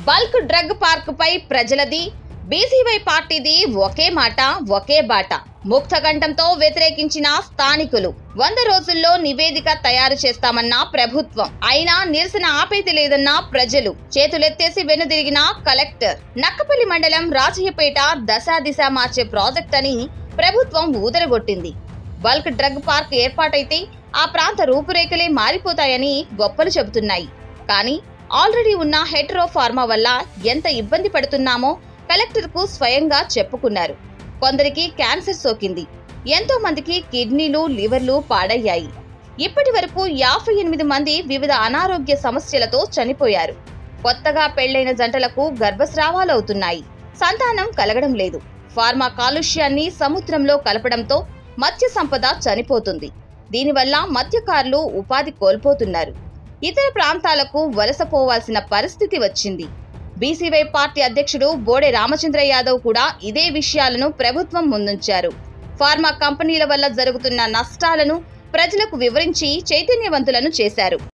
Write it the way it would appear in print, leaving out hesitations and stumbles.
Bulk drug park పై ప్రజలది, BCY పార్టీది ఒకే మాట ఒకే బాట. ముక్తకంఠంతో వ్యతిరేకించిన స్థానికులు. 100 రోజుల్లో నివేదిక తయారు చేస్తామన్న ప్రభుత్వం. అయినా నిరసన ఆపేది లేదన్న ప్రజలు. చేతులెత్తేసి వెనుదిరిగిన కలెక్టర్. నక్కపల్లి మండలం రాజయ్యపేట దశాదిశ మార్చే ప్రాజెక్ట్ అని ప్రభుత్వం ఊదరగొట్టింది. బల్క్ డ్రగ్ పార్క్ ఏర్పాటైతే ఆ ప్రాంత రూపురేఖలే మారిపోతాయని గొప్పలు చెబుతున్నాయి. కానీ ఆల్రెడీ ఉన్న హెటరో ఫార్మా వల్ల ఎంత ఇబ్బంది పడుతున్నామో కలెక్టర్కు స్వయంగా చెప్పుకున్నారు. కొందరికి క్యాన్సర్ సోకింది. ఎంతో మందికి కిడ్నీలు, లివర్లు పాడయ్యాయి. ఇప్పటి వరకు 58 మంది వివిధ అనారోగ్య సమస్యలతో చనిపోయారు. కొత్తగా పెళ్లైన జంటలకు గర్భస్రావాలవుతున్నాయి. సంతానం కలగడం లేదు. ఫార్మా కాలుష్యాన్ని సముద్రంలో కలపడంతో మత్స్య సంపద చనిపోతుంది. దీనివల్ల మత్స్యకారులు ఉపాధి కోల్పోతున్నారు. ఇతర ప్రాంతాలకు వలసపోవాల్సిన పరిస్థితి వచ్చింది. బీసీవై పార్టీ అధ్యక్షుడు బోడే రామచంద్ర యాదవ్ కూడా ఇదే విషయాలను ప్రభుత్వం ముందుంచారు. ఫార్మా కంపెనీల వల్ల జరుగుతున్న నష్టాలను ప్రజలకు వివరించి చైతన్యవంతులను చేశారు.